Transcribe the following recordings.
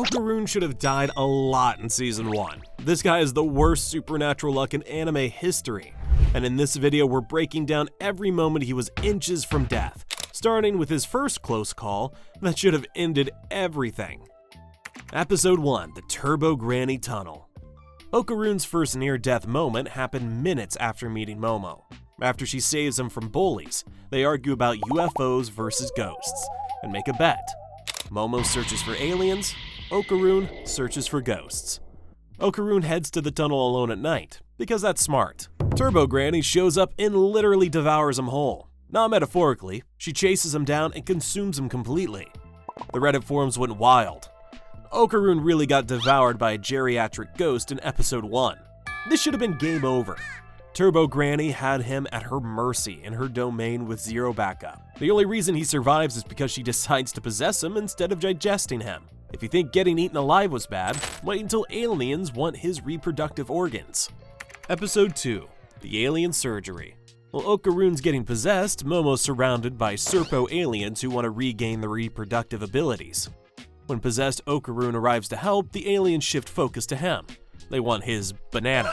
Okarun should have died a lot in Season 1. This guy is the worst supernatural luck in anime history. And in this video, we're breaking down every moment he was inches from death, starting with his first close call that should have ended everything. Episode 1, the Turbo Granny Tunnel. Okarun's first near-death moment happened minutes after meeting Momo. After she saves him from bullies, they argue about UFOs versus ghosts, and make a bet. Momo searches for aliens, Okarun searches for ghosts. Okarun heads to the tunnel alone at night, because that's smart. Turbo Granny shows up and literally devours him whole. Not metaphorically, she chases him down and consumes him completely. The Reddit forums went wild. Okarun really got devoured by a geriatric ghost in episode 1. This should have been game over. Turbo Granny had him at her mercy in her domain with zero backup. The only reason he survives is because she decides to possess him instead of digesting him. If you think getting eaten alive was bad, wait until aliens want his reproductive organs. Episode 2, the Alien Surgery. While Okarun's getting possessed, Momo's surrounded by Serpo aliens who want to regain their reproductive abilities. When possessed Okarun arrives to help, the aliens shift focus to him. They want his banana.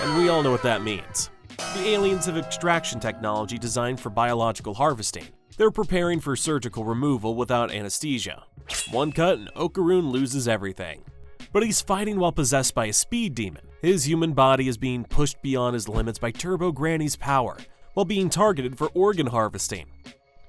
And we all know what that means. The aliens have extraction technology designed for biological harvesting. They're preparing for surgical removal without anesthesia. One cut and Okarun loses everything. But he's fighting while possessed by a speed demon. His human body is being pushed beyond his limits by Turbo Granny's power, while being targeted for organ harvesting.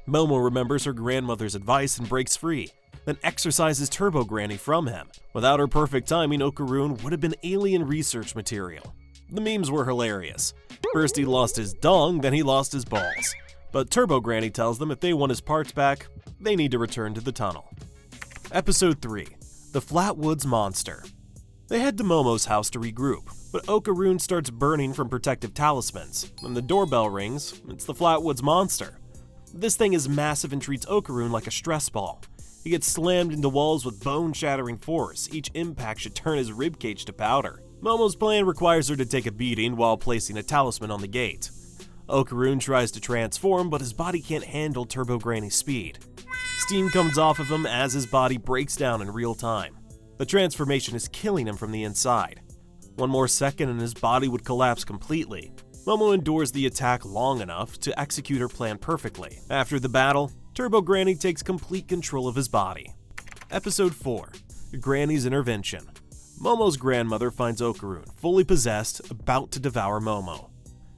Momo remembers her grandmother's advice and breaks free, then exorcises Turbo Granny from him. Without her perfect timing, Okarun would have been alien research material. The memes were hilarious. First he lost his dong, then he lost his balls. But Turbo Granny tells them if they want his parts back, they need to return to the tunnel. Episode 3, the Flatwoods Monster. They head to Momo's house to regroup, but Okarun starts burning from protective talismans. When the doorbell rings, it's the Flatwoods Monster. This thing is massive and treats Okarun like a stress ball. He gets slammed into walls with bone-shattering force. Each impact should turn his ribcage to powder. Momo's plan requires her to take a beating while placing a talisman on the gate. Okarun tries to transform, but his body can't handle Turbo Granny's speed. Steam comes off of him as his body breaks down in real time. The transformation is killing him from the inside. One more second and his body would collapse completely. Momo endures the attack long enough to execute her plan perfectly. After the battle, Turbo Granny takes complete control of his body. Episode 4, Granny's Intervention. Momo's grandmother finds Okarun, fully possessed, about to devour Momo.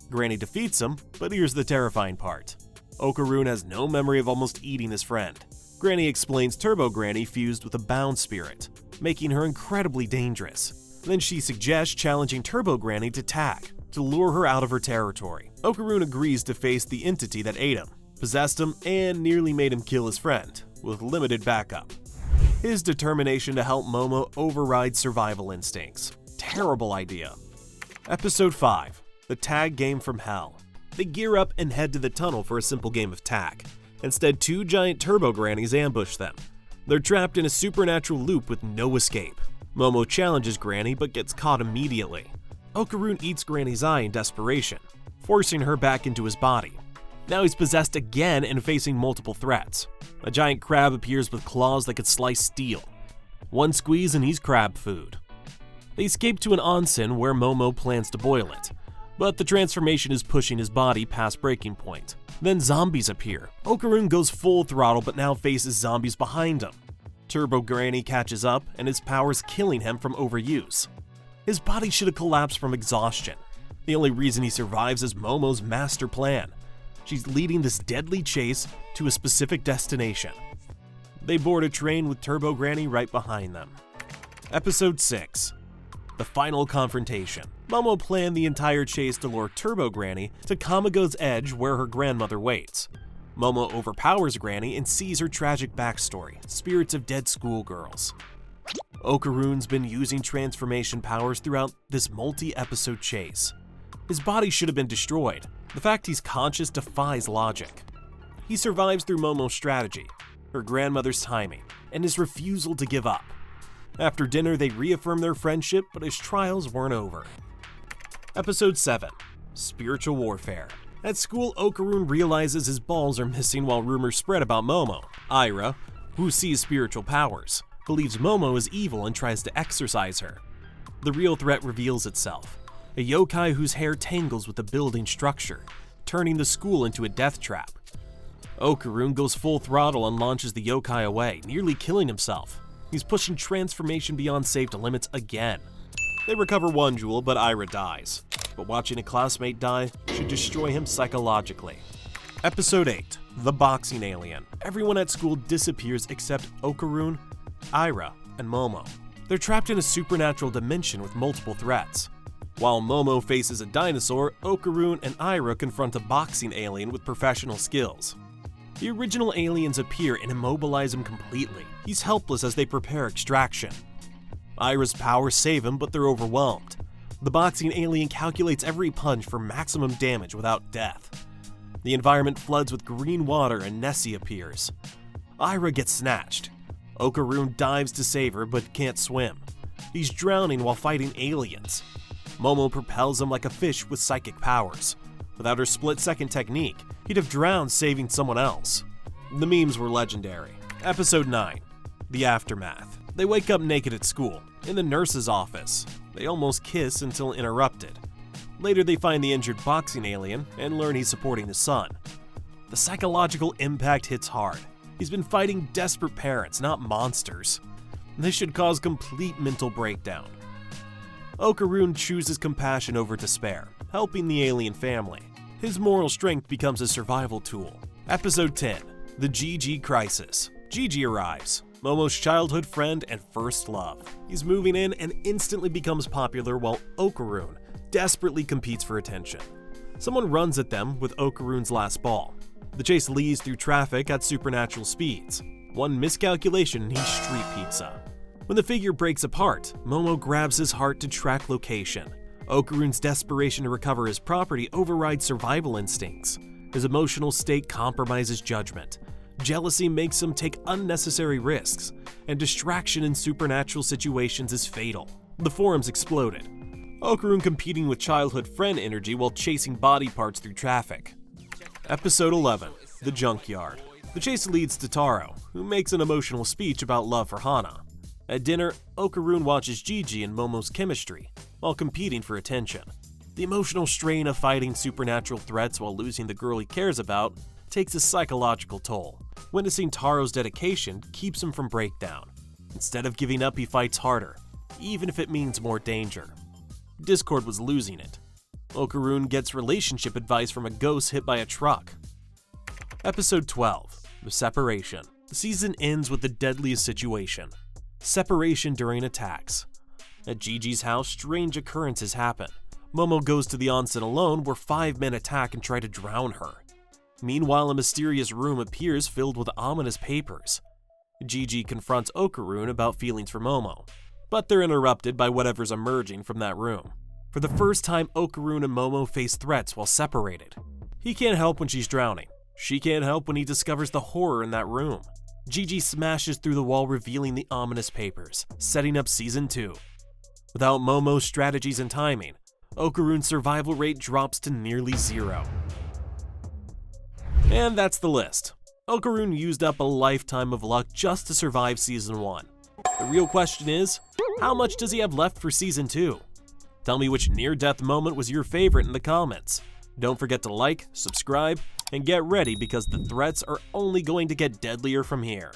Granny defeats him, but here's the terrifying part. Okarun has no memory of almost eating his friend. Granny explains Turbo Granny fused with a bound spirit, making her incredibly dangerous. Then she suggests challenging Turbo Granny to tag, to lure her out of her territory. Okarun agrees to face the entity that ate him, possessed him, and nearly made him kill his friend, with limited backup. His determination to help Momo overrides survival instincts. Terrible idea. Episode 5, the Tag Game from Hell. They gear up and head to the tunnel for a simple game of tag. Instead, two giant Turbo Grannies ambush them. They're trapped in a supernatural loop with no escape. Momo challenges Granny but gets caught immediately. Okarun eats Granny's eye in desperation, forcing her back into his body. Now he's possessed again and facing multiple threats. A giant crab appears with claws that could slice steel. One squeeze and he's crab food. They escape to an onsen where Momo plans to boil it, but the transformation is pushing his body past breaking point. Then zombies appear. Okarun goes full throttle but now faces zombies behind him. Turbo Granny catches up and his powers killing him from overuse. His body should have collapsed from exhaustion. The only reason he survives is Momo's master plan. She's leading this deadly chase to a specific destination. They board a train with Turbo Granny right behind them. Episode 6, the Final Confrontation. Momo planned the entire chase to lure Turbo Granny to Kamigo's Edge where her grandmother waits. Momo overpowers Granny and sees her tragic backstory, spirits of dead schoolgirls. Okarun's been using transformation powers throughout this multi-episode chase. His body should have been destroyed. The fact he's conscious defies logic. He survives through Momo's strategy, her grandmother's timing, and his refusal to give up. After dinner, they reaffirm their friendship, but his trials weren't over. Episode 7, Spiritual Warfare. At school, Okarun realizes his balls are missing while rumors spread about Momo. Ira, who sees spiritual powers, believes Momo is evil and tries to exorcise her. The real threat reveals itself, a yokai whose hair tangles with the building structure, turning the school into a death trap. Okarun goes full throttle and launches the yokai away, nearly killing himself. He's pushing transformation beyond saved limits again. They recover one jewel, but Ira dies. But watching a classmate die should destroy him psychologically. Episode 8, The Boxing Alien. Everyone at school disappears except Okarun, Ira, and Momo. They're trapped in a supernatural dimension with multiple threats. While Momo faces a dinosaur, Okarun and Ira confront a boxing alien with professional skills. The original aliens appear and immobilize him completely. He's helpless as they prepare extraction. Ira's powers save him, but they're overwhelmed. The boxing alien calculates every punch for maximum damage without death. The environment floods with green water and Nessie appears. Ira gets snatched. Okarun dives to save her but can't swim. He's drowning while fighting aliens. Momo propels him like a fish with psychic powers. Without her split-second technique, he'd have drowned saving someone else. The memes were legendary. Episode 9, The Aftermath. They wake up naked at school, in the nurse's office. They almost kiss until interrupted. Later they find the injured boxing alien and learn he's supporting his son. The psychological impact hits hard. He's been fighting desperate parents, not monsters. This should cause complete mental breakdown. Okarun chooses compassion over despair, helping the alien family. His moral strength becomes his survival tool. Episode 10, The Gigi Crisis. Gigi arrives, Momo's childhood friend and first love. He's moving in and instantly becomes popular while Okarun desperately competes for attention. Someone runs at them with Okarun's last ball. The chase leads through traffic at supernatural speeds. One miscalculation and he's street pizza. When the figure breaks apart, Momo grabs his heart to track location. Okarun's desperation to recover his property overrides survival instincts. His emotional state compromises judgment. Jealousy makes him take unnecessary risks, and distraction in supernatural situations is fatal. The forums exploded. Okarun competing with childhood friend energy while chasing body parts through traffic. Episode 11, The Junkyard. The chase leads to Taro, who makes an emotional speech about love for Hana. At dinner, Okarun watches Gigi and Momo's chemistry, while competing for attention. The emotional strain of fighting supernatural threats while losing the girl he cares about takes a psychological toll. Witnessing Taro's dedication keeps him from breakdown. Instead of giving up, he fights harder, even if it means more danger. Discord was losing it. Okarun gets relationship advice from a ghost hit by a truck. Episode 12, The Separation. The season ends with the deadliest situation. Separation during attacks. At Gigi's house, strange occurrences happen. Momo goes to the onsen alone where 5 men attack and try to drown her. Meanwhile, a mysterious room appears filled with ominous papers. Gigi confronts Okarun about feelings for Momo, but they're interrupted by whatever's emerging from that room. For the first time, Okarun and Momo face threats while separated. He can't help when she's drowning. She can't help when he discovers the horror in that room. Gigi smashes through the wall, revealing the ominous papers, setting up Season 2. Without Momo's strategies and timing, Okarun's survival rate drops to nearly 0. And that's the list. Okarun used up a lifetime of luck just to survive Season 1. The real question is, how much does he have left for Season 2? Tell me which near-death moment was your favorite in the comments. Don't forget to like, subscribe, and get ready because the threats are only going to get deadlier from here.